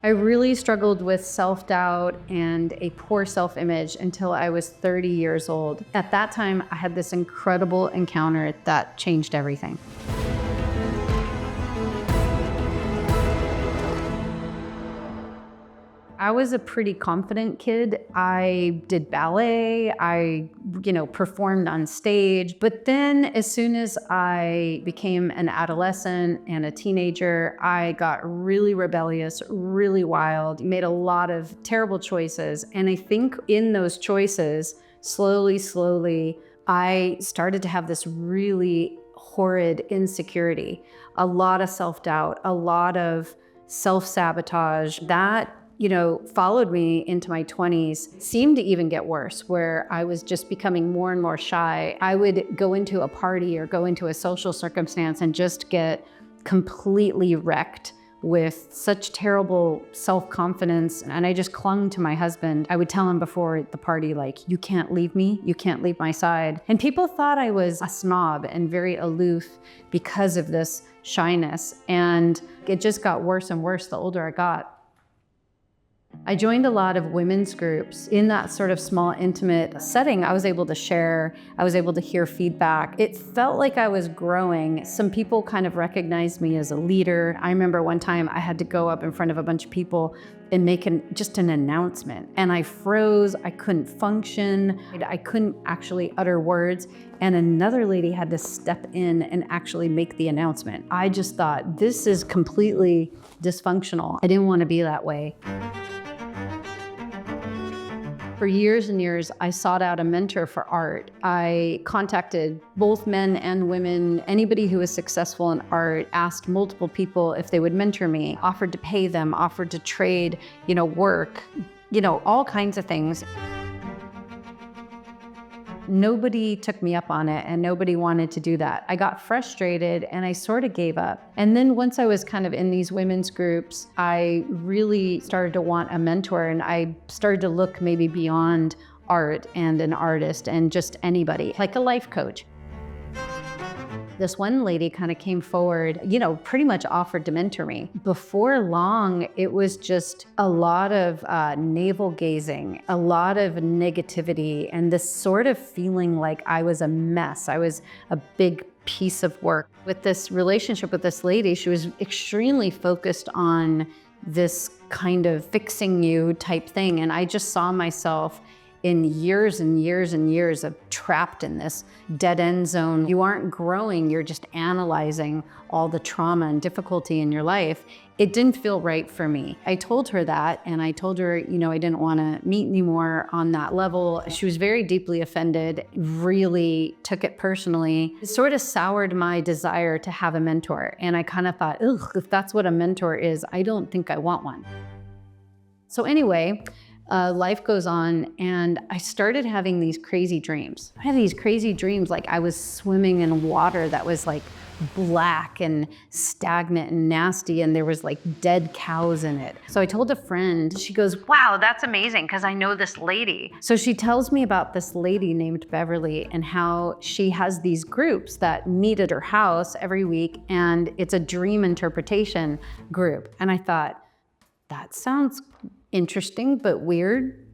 I really struggled with self-doubt and a poor self-image until I was 30 years old. At that time, I had this incredible encounter that changed everything. I was a pretty confident kid. I did ballet, I performed on stage. But then as soon as I became an adolescent and a teenager, I got really rebellious, really wild, made a lot of terrible choices. And I think in those choices, slowly, I started to have this really horrid insecurity, a lot of self-doubt, a lot of self-sabotage that followed me into my 20s, seemed to even get worse, where I was just becoming more and more shy. I would go into a party or go into a social circumstance and just get completely wrecked with such terrible self-confidence. And I just clung to my husband. I would tell him before the party, like, you can't leave me, you can't leave my side. And people thought I was a snob and very aloof because of this shyness. And it just got worse and worse the older I got. I joined a lot of women's groups. In that sort of small, intimate setting, I was able to share, I was able to hear feedback. It felt like I was growing. Some people kind of recognized me as a leader. I remember one time I had to go up in front of a bunch of people and make just an announcement. And I froze, I couldn't function, I couldn't actually utter words. And another lady had to step in and actually make the announcement. I just thought, this is completely dysfunctional. I didn't want to be that way. For years and years, I sought out a mentor for art. I contacted both men and women, anybody who was successful in art, asked multiple people if they would mentor me, offered to pay them, offered to trade, work, all kinds of things. Nobody took me up on it and nobody wanted to do that. I got frustrated and I sort of gave up. And then once I was kind of in these women's groups, I really started to want a mentor, and I started to look maybe beyond art and an artist and just anybody, like a life coach. This one lady kind of came forward, pretty much offered to mentor me. Before long, it was just a lot of navel gazing, a lot of negativity, and this sort of feeling like I was a mess. I was a big piece of work. With this relationship with this lady, she was extremely focused on this kind of fixing you type thing. And I just saw myself in years and years and years of trapped in this dead end zone. You aren't growing, you're just analyzing all the trauma and difficulty in your life. It didn't feel right for me. I told her that, and I told her, I didn't want to meet anymore on that level. She was very deeply offended, really took it personally. It sort of soured my desire to have a mentor. And I kind of thought, ugh, if that's what a mentor is, I don't think I want one. So anyway, life goes on, and I started having these crazy dreams. I had these crazy dreams like I was swimming in water that was like black and stagnant and nasty, and there was like dead cows in it. So I told a friend, she goes, wow, that's amazing, because I know this lady. So she tells me about this lady named Beverly and how she has these groups that meet at her house every week, and it's a dream interpretation group. And I thought, that sounds interesting, but weird.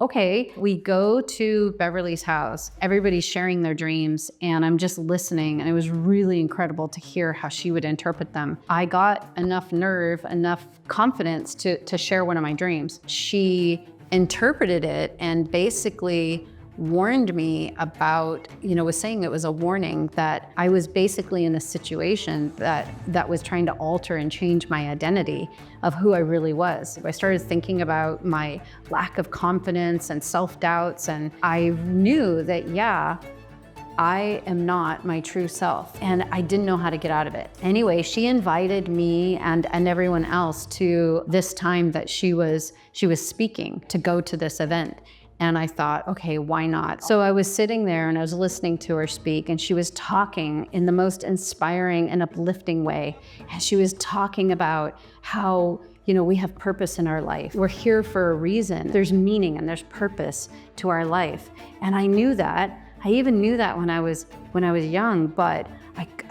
Okay, we go to Beverly's house. Everybody's sharing their dreams, and I'm just listening, and it was really incredible to hear how she would interpret them. I got enough nerve, enough confidence to share one of my dreams. She interpreted it and basically warned me about, was saying it was a warning that I was basically in a situation that was trying to alter and change my identity of who I really was. I started thinking about my lack of confidence and self-doubts, and I knew that, yeah, I am not my true self, and I didn't know how to get out of it. Anyway, she invited me and everyone else to this time that she was speaking, to go to this event. And I thought, okay, why not? So I was sitting there and I was listening to her speak, and she was talking in the most inspiring and uplifting way. And she was talking about how, we have purpose in our life. We're here for a reason. There's meaning and there's purpose to our life. And I knew that, I even knew that when I was young, but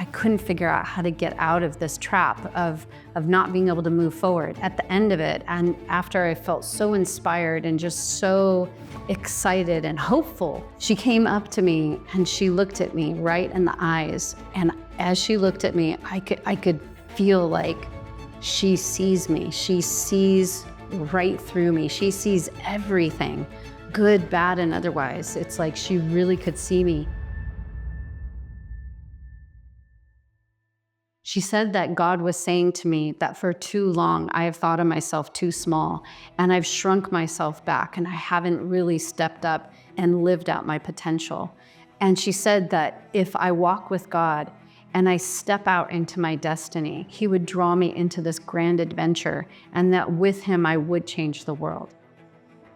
I couldn't figure out how to get out of this trap of not being able to move forward. At the end of it, and after I felt so inspired and just so excited and hopeful, she came up to me and she looked at me right in the eyes. And as she looked at me, I could feel like she sees me. She sees right through me. She sees everything, good, bad, and otherwise. It's like she really could see me. She said that God was saying to me that for too long, I have thought of myself too small, and I've shrunk myself back, and I haven't really stepped up and lived out my potential. And she said that if I walk with God and I step out into my destiny, He would draw me into this grand adventure, and that with Him, I would change the world.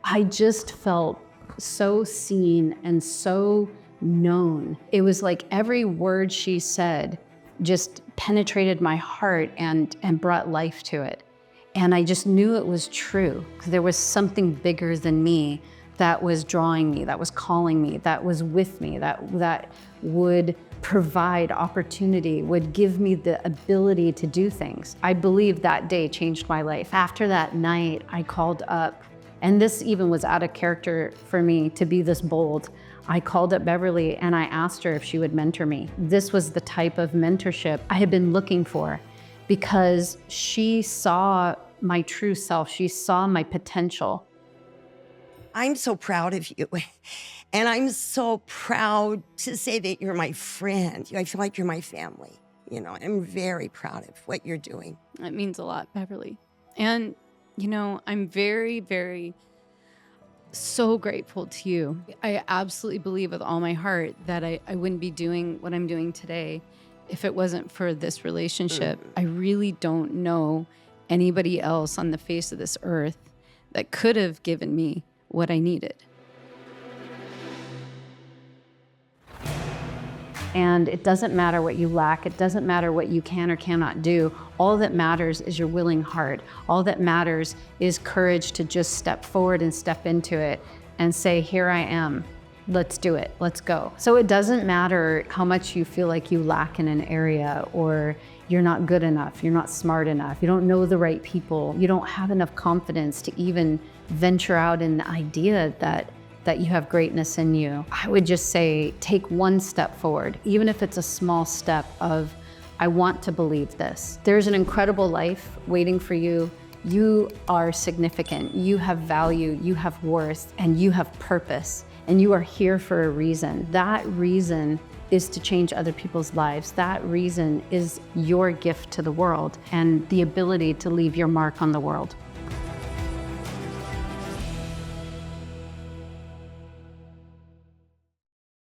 I just felt so seen and so known. It was like every word she said just penetrated my heart and brought life to it. And I just knew it was true. There was something bigger than me that was drawing me, that was calling me, that was with me, that would provide opportunity, would give me the ability to do things. I believe that day changed my life. After that night, I called up, and this even was out of character for me to be this bold. I called up Beverly and I asked her if she would mentor me. This was the type of mentorship I had been looking for because she saw my true self. She saw my potential. I'm so proud of you. And I'm so proud to say that you're my friend. I feel like you're my family. You know, I'm very proud of what you're doing. It means a lot, Beverly. And, you know, I'm very, very so grateful to you. I absolutely believe with all my heart that I wouldn't be doing what I'm doing today if it wasn't for this relationship. I really don't know anybody else on the face of this earth that could have given me what I needed. And it doesn't matter what you lack. It doesn't matter what you can or cannot do. All that matters is your willing heart. All that matters is courage to just step forward and step into it and say, here I am. Let's do it. Let's go. So it doesn't matter how much you feel like you lack in an area, or you're not good enough, you're not smart enough, you don't know the right people, you don't have enough confidence to even venture out in the idea that you have greatness in you. I would just say, take one step forward, even if it's a small step of, I want to believe this. There's an incredible life waiting for you. You are significant, you have value, you have worth, and you have purpose, and you are here for a reason. That reason is to change other people's lives. That reason is your gift to the world and the ability to leave your mark on the world.